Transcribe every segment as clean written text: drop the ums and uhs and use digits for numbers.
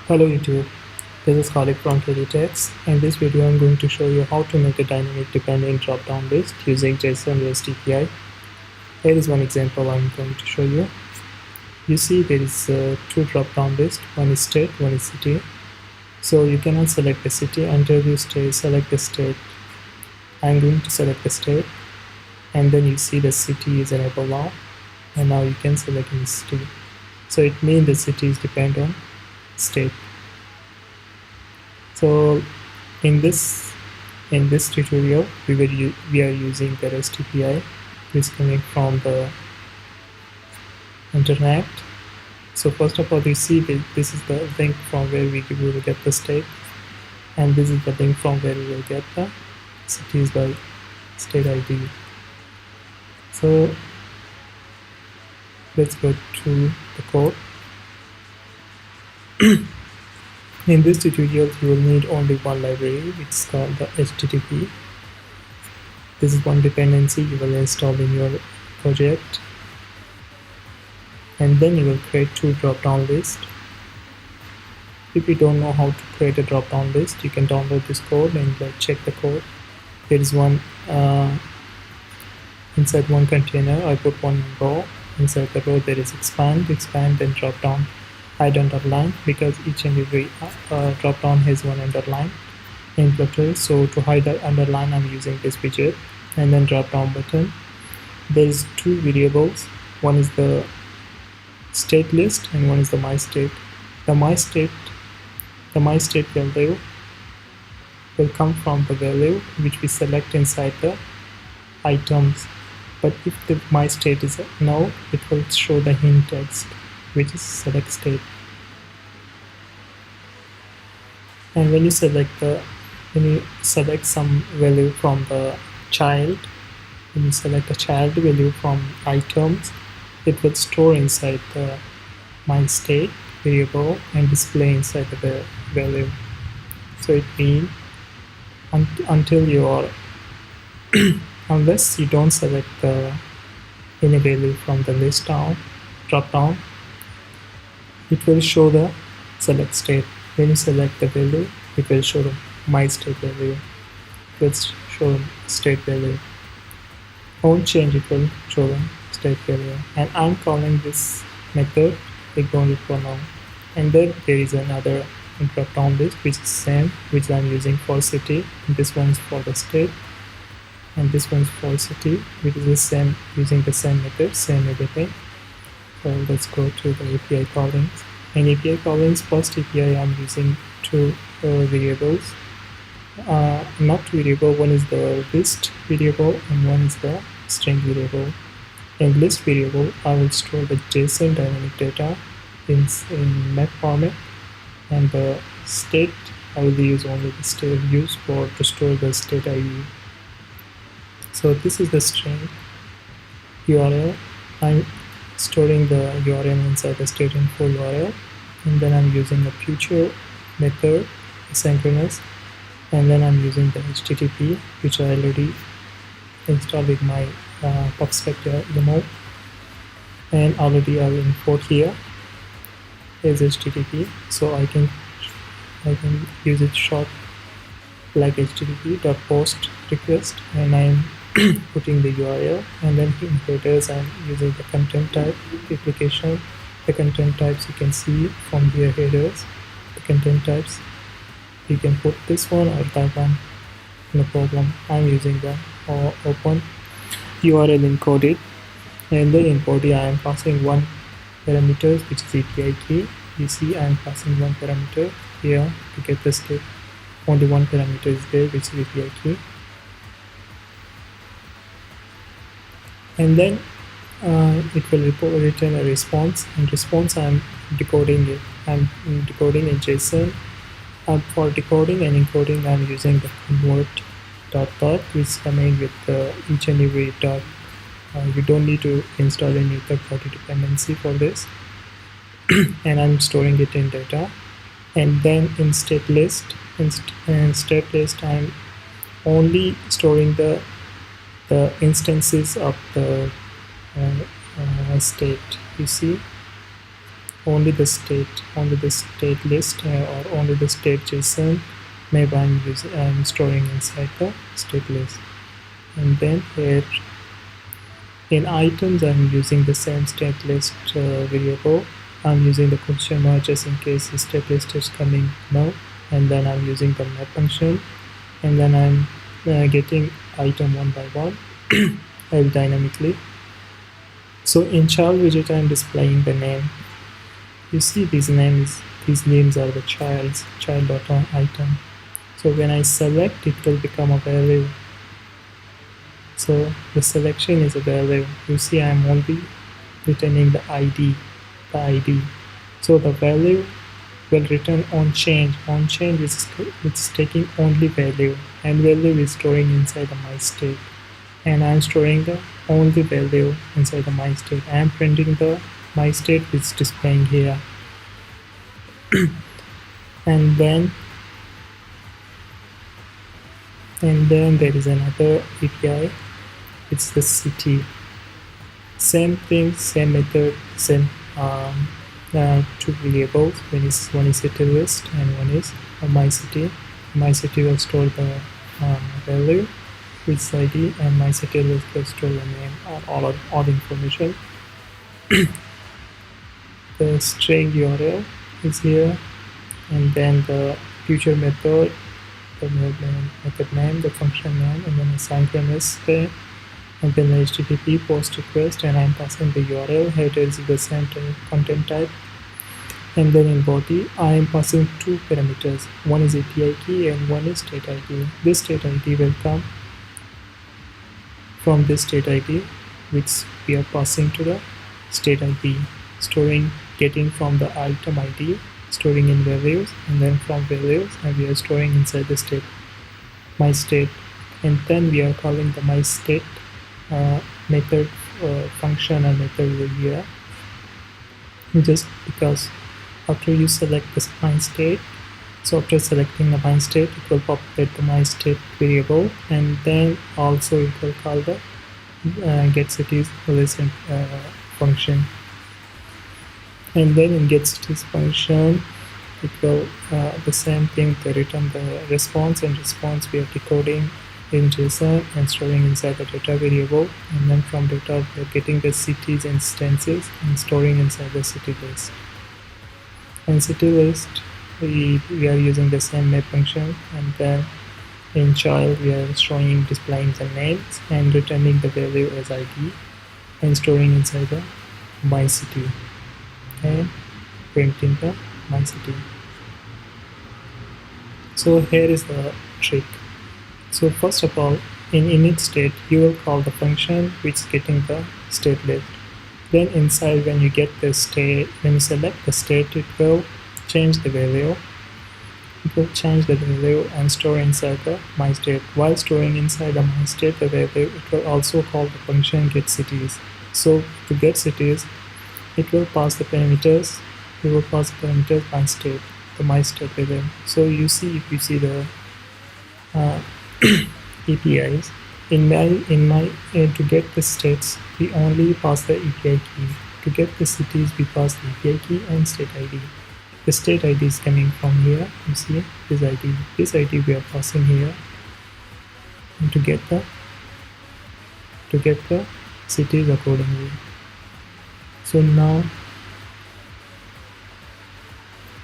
Hello YouTube, this is Khalid from KDTechs. In this video I'm going to show you how to make a dynamic dependent drop-down list using JSON REST API. Here is one example I'm going to show you. You see there is two drop-down lists, one is state, one is city. So you cannot select the city until you select the state. I'm going to select the state, and then you see the city is enabled now, and now you can select the city. So it means the city is dependent on state. So in this tutorial we are using the REST API, which is coming from the internet. So first of all, you see this is the link from where we will get the state, and this is the link from where we will get the cities by state ID. So let's go to the code. In this tutorial, you will need only one library, which is called the HTTP. This is one dependency you will install in your project, and then you will create two drop-down lists. If you don't know how to create a drop-down list, you can download this code and check the code. There is one inside one container. I put one row. Inside the row there is expand, and drop-down. Hide underline, because each and every drop-down has one underline in Flutter. So to hide the underline, I'm using this widget, and then drop-down button. There's two variables. One is the state list, and one is the my state. The my state value will come from the value which we select inside the items. But if the my state is null, it will show the hint text, which is select state. And when you select some value from the child, when you select a child value from items, it will store inside the my state variable and display inside the value. So it means until you are unless you don't select any value from the list drop down, it will show the select state. When you select the value, it will show the my state value. Let's show state value. On change, it will show the state value. And I'm calling this method ignore it for now. And then there is another drop-down list which is same, which I'm using for city. And this one's for the state, and this one's for city, which is the same, using the same method, same everything. So let's go to the API callings. In API callings, first API I'm using two variables. Not variable, one is the list variable and one is the string variable. In list variable, I will store the JSON dynamic data in map format, and the state I will use only the state used to store the state ID. So this is the string URL. I'm storing the URL inside the state info URL, and then I'm using a future method asynchronous, and then I'm using the HTTP, which I already installed with my PubSpec demo, and already I will import here is HTTP, so I can use it short like http.post request, and I'm putting the URL, and then in headers I'm using the content type application. The content types you can see from here, headers, the content types. You can put this one or that one, no problem. I'm using the open URL encoded, and the encoded I am passing one parameter, which is API key. You see I am passing one parameter here to get the state. Only one parameter is there, which is API key. And then it will return a response, and response I'm decoding it. I'm decoding in JSON. For decoding and encoding, I'm using the convert dot, which is coming with each and every dot. You don't need to install any third-party dependency for this. And I'm storing it in data. And then in state list, I'm only storing the instances of the state. You see only the state list or only the state JSON. Maybe I'm storing inside the state list. And then here in items, I'm using the same state list variable. I'm using the question mark just in case the state list is coming now. And then I'm using the map function. And then I'm getting item one by one dynamically. So in child widget, I'm displaying the name. You see these names are the child data item. So when I select, it will become a value. So the selection is a value. You see I'm only returning the ID. So the value will return on change. On change it's taking only value, and value is storing inside the my state. And I'm storing the only value inside the my state. I'm printing the my state which is displaying here. and then there is another API. It's the city. Same thing, same method, same two variables. One is city list and one is my city. My city will store the value with ID, and my city list will store the name and all information. The string URL is here, and then the future method, the method name, the function name, and then asynchronous there, and then the HTTP post request, and I'm passing the URL. Header is the same content type, and then in body I am passing two parameters. One is API key and one is state ID. This state ID will come from this state ID, which we are passing to the state ID, getting from the item ID, storing in values, and then from values, and we are storing inside the state, my state, and then we are calling the my state method function and method here, just because after you select this my state, so after selecting the my state, it will populate the my state variable, and then also it will call the get cities list function. And then in get cities function, it will the same thing, they return the response, and response we are decoding in JSON and storing inside the data variable, and then from data we are getting the cities instances and storing inside the city list. And city list we are using the same map function, and then in child we are displaying the names and returning the value as ID and storing inside the my city and printing the my city. So here is the trick. So first of all, in init state you will call the function which is getting the state list. Then inside, when you get the state, when you select the state, it will change the value. It will change the value and store inside the my state. While storing inside the my state the value, it will also call the function get cities. So to get cities, it will pass the parameters. It will pass the parameters my state, the my state value. So you see, if you see the APIs in my to get the states, we only pass the API key. To get the cities, we pass the API key and state ID. The state ID is coming from here. You see this ID. This ID we are passing here, and to get the cities accordingly. So now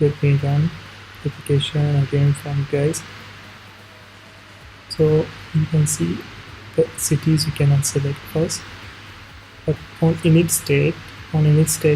let me run the application again from guys. So you can see the cities you cannot select first, but on init state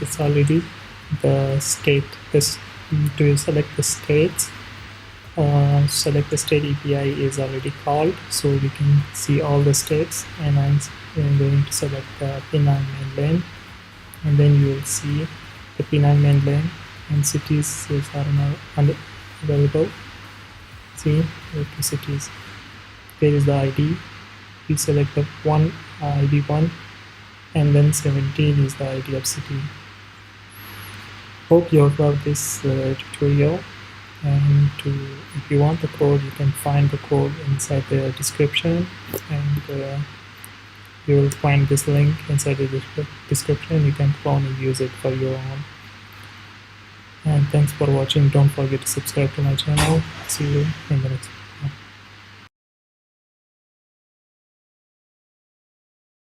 it's already the state. To select the states, select the state API is already called, so we can see all the states, and I'm going to select the P9 main lane, and then you will see the P9 main lane and cities are now available. See, there are two cities. There is the ID. We select the ID 1, and then 17 is the ID of city. Hope you have loved this tutorial, and if you want the code, you can find the code inside the description, and you will find this link inside the description. You can clone and use it for your own. Thanks for watching. Don't forget to subscribe to my channel. See you in the next video.